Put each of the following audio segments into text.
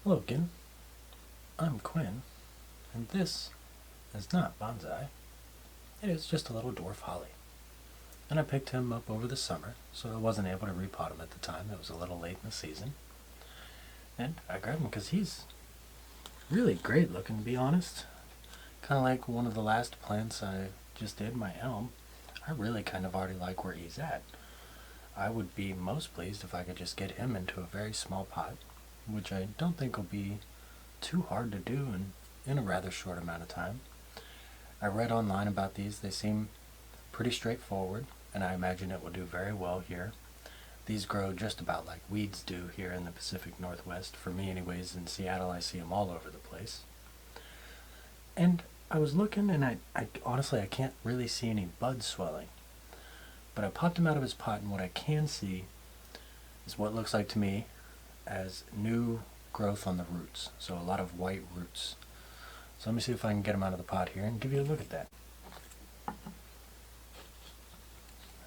Hello again, I'm Quinn, and this is not bonsai. It is just a little dwarf holly. And I picked him up over the summer, so I wasn't able to repot him at the time. It was a little late in the season. And I grabbed him because he's really great looking, to be honest. Kind of like one of the last plants I just did, my elm. I really kind of already like where he's at. I would be most pleased if I could just get him into a very small pot, which I don't think will be too hard to do in a rather short amount of time. I read online about these. They seem pretty straightforward, and I imagine it will do very well here. These grow just about like weeds do here in the Pacific Northwest. For me anyways, in Seattle I see them all over the place. And I was looking, and I honestly I can't really see any bud swelling. But I popped him out of his pot, and what I can see is what looks like to me as new growth on the roots. So a lot of white roots. So let me see if I can get him out of the pot here and give you a look at that.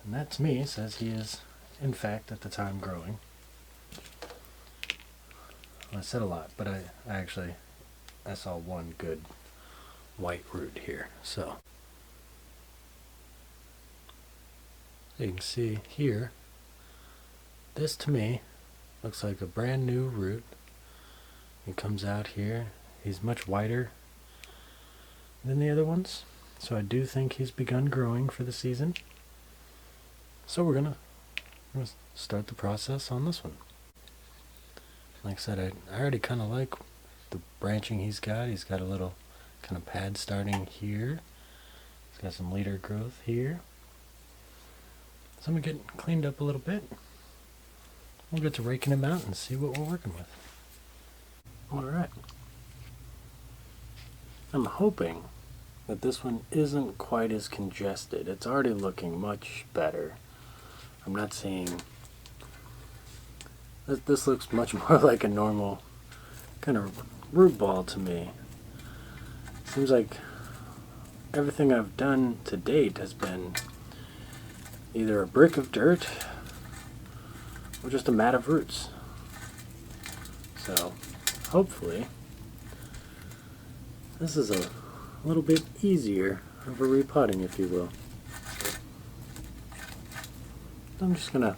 And that to me says he is, in fact, at the time growing. I said a lot, but I saw one good white root here. So you can see here, this to me looks like a brand new root. He comes out here. He's much whiter than the other ones. So I do think he's begun growing for the season. So we're gonna start the process on this one. Like I said, I already kind of like the branching he's got. He's got a little kind of pad starting here. He's got some later growth here. So I'm gonna get cleaned up a little bit. We'll get to raking him out and see what we're working with. Alright. I'm hoping that this one isn't quite as congested. It's already looking much better. I'm not seeing... This looks much more like a normal kind of root ball to me. Seems like everything I've done to date has been either a brick of dirt or just a mat of roots. So hopefully this is a little bit easier of a repotting, if you will. I'm just gonna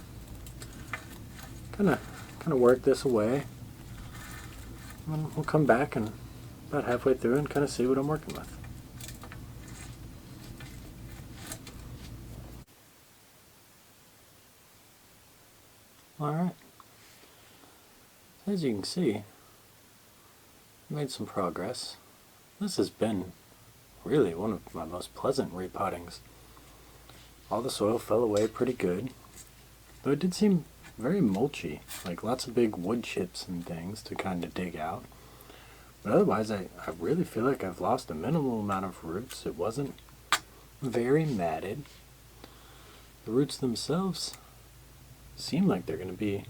kind of work this away, and we'll come back and about halfway through and kind of see what I'm working with. Alright, as you can see, I made some progress. This has been really one of my most pleasant repottings. All the soil fell away pretty good, though it did seem very mulchy, like lots of big wood chips and things to kind of dig out. But otherwise, I really feel like I've lost a minimal amount of roots. It wasn't very matted. The roots themselves seem like they're going to be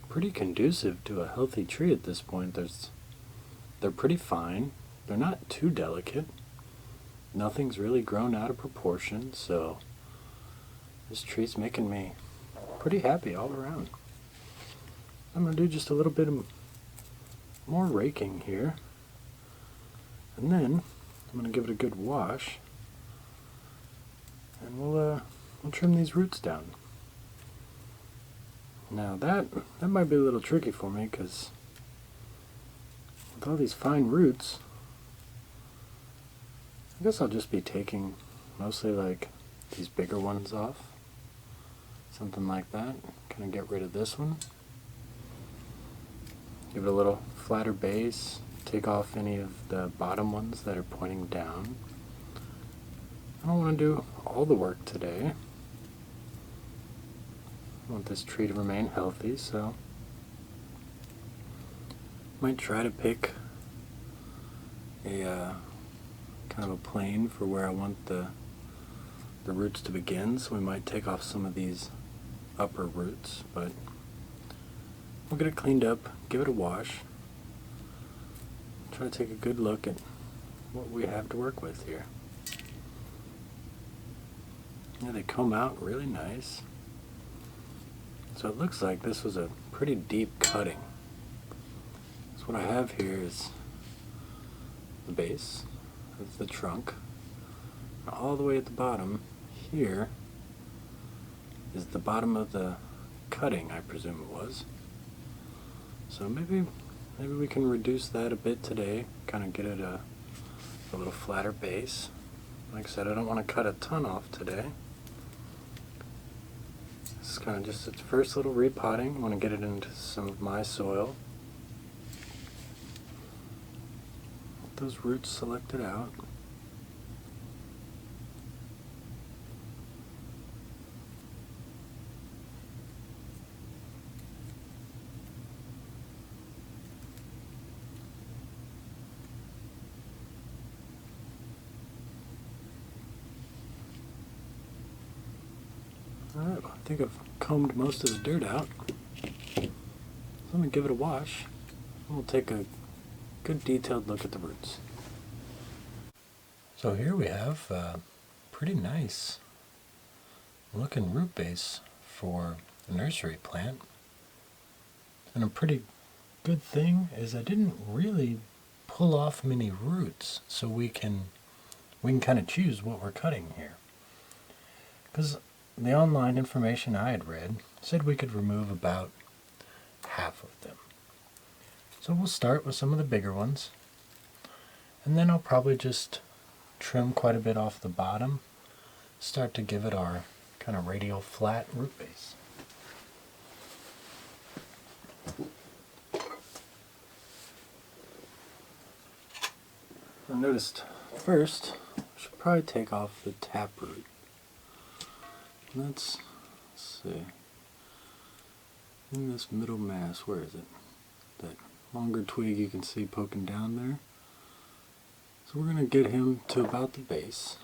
pretty conducive to a healthy tree at this point. They're pretty fine. They're not too delicate. Nothing's really grown out of proportion, so this tree's making me pretty happy all around. I'm going to do just a little bit of more raking here, and then I'm going to give it a good wash, and we'll trim these roots down. Now that might be a little tricky for me, because with all these fine roots, I guess I'll just be taking mostly like these bigger ones off. Something like that. Kind of get rid of this one. Give it a little flatter base. Take off any of the bottom ones that are pointing down. I don't want to do all the work today. I want this tree to remain healthy, so might try to pick a kind of a plane for where I want the roots to begin. So we might take off some of these upper roots, but we'll get it cleaned up, give it a wash, try to take a good look at what we have to work with here. Yeah, they comb out really nice. So it looks like this was a pretty deep cutting. That's what I have here is the base. That's the trunk. All the way at the bottom here is the bottom of the cutting, I presume it was. So maybe we can reduce that a bit today, kind of get it a little flatter base. Like I said, I don't want to cut a ton off today. This is kind of just its first little repotting. I want to get it into some of my soil. Get those roots selected out. Alright, well, I think I've combed most of the dirt out. So I'm going to give it a wash. And we'll take a good detailed look at the roots. So here we have a pretty nice looking root base for a nursery plant. And a pretty good thing is I didn't really pull off many roots, so we can kind of choose what we're cutting here. Because the online information I had read said we could remove about half of them. So we'll start with some of the bigger ones, and then I'll probably just trim quite a bit off the bottom, start to give it our kind of radial flat root base. I noticed first I should probably take off the taproot. Let's see. In this middle mass, where is it? That longer twig you can see poking down there. So we're going to get him to about the base.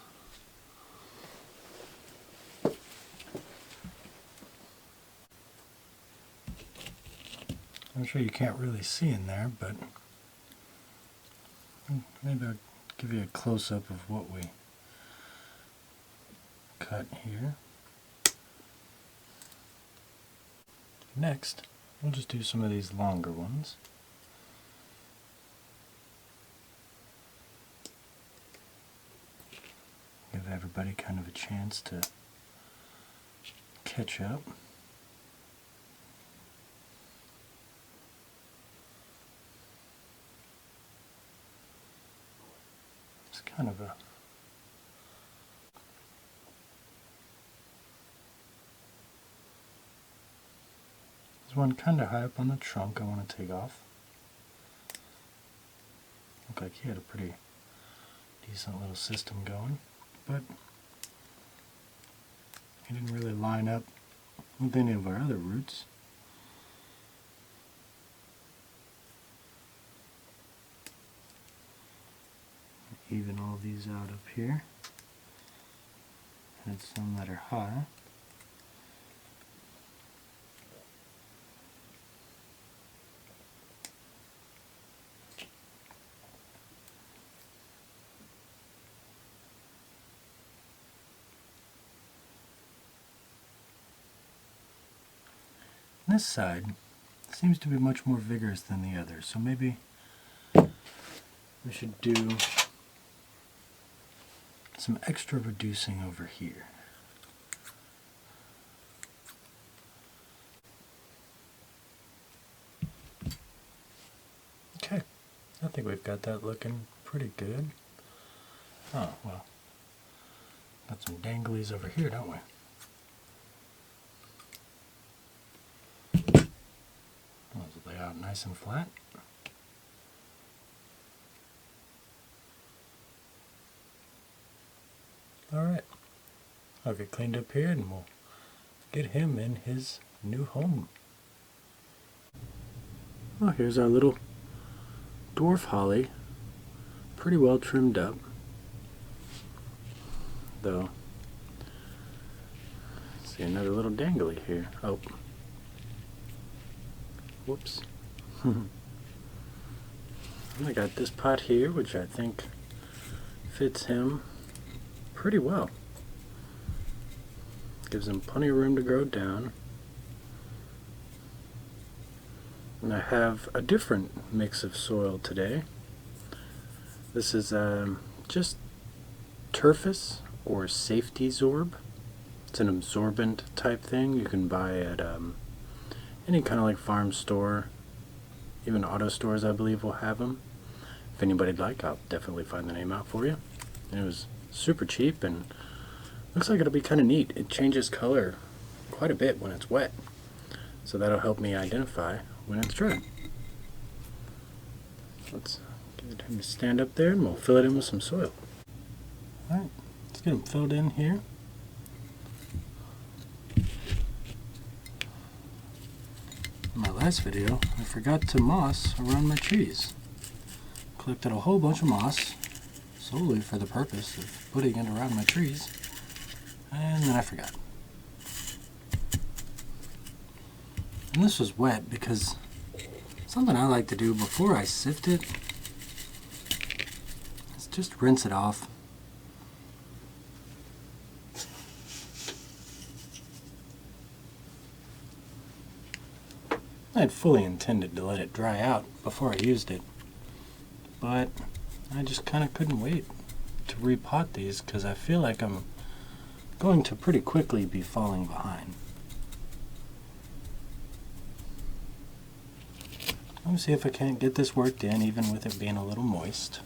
I'm sure you can't really see in there, but maybe I'll give you a close-up of what we cut here. Next, we'll just do some of these longer ones. Give everybody kind of a chance to catch up. It's kind of a one kind of high up on the trunk I want to take off. Looked like he had a pretty decent little system going, but he didn't really line up with any of our other roots. Even all these out up here. And some that are high. This side seems to be much more vigorous than the other, so maybe we should do some extra reducing over here. Okay, I think we've got that looking pretty good. Oh, well, got some danglies over here, don't we? Those lay out nice and flat. Alright, I'll get cleaned up here and we'll get him in his new home. Oh, here's our little dwarf holly, pretty well trimmed up, though. See another little dangly here. Oh, whoops. I got this pot here, which I think fits him pretty well. Gives him plenty of room to grow down. And I have a different mix of soil today. This is just turfus or safety zorb. It's an absorbent type thing you can buy at any kind of like farm store. Even auto stores, I believe, will have them. If anybody'd like, I'll definitely find the name out for you. And it was super cheap and looks like it'll be kind of neat. It changes color quite a bit when it's wet, so that'll help me identify when it's dry. Let's give him to stand up there and we'll fill it in with some soil. Alright, let's get him filled in here. In my last video, I forgot to moss around my trees. Collected a whole bunch of moss solely for the purpose of putting it around my trees, and then I forgot. And this was wet because something I like to do before I sift it is just rinse it off. I had fully intended to let it dry out before I used it, but I just kind of couldn't wait to repot these because I feel like I'm going to pretty quickly be falling behind. Let me see if I can't get this worked in even with it being a little moist.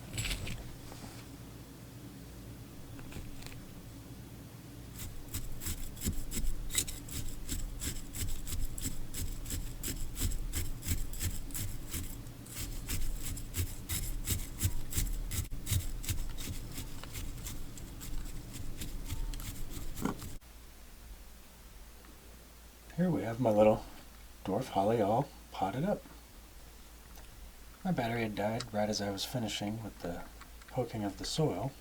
Here we have my little dwarf holly all potted up. My battery had died right as I was finishing with the poking of the soil.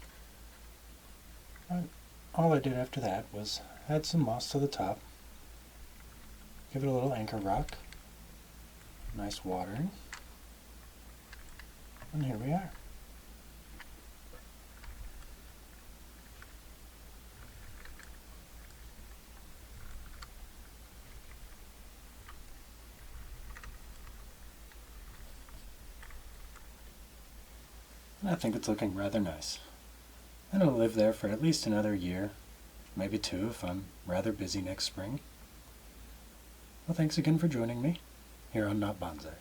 But all I did after that was add some moss to the top, give it a little anchor rock, nice watering, and here we are. I think it's looking rather nice. And it'll live there for at least another year, maybe 2 if I'm rather busy next spring. Well, thanks again for joining me here on NotBonsai.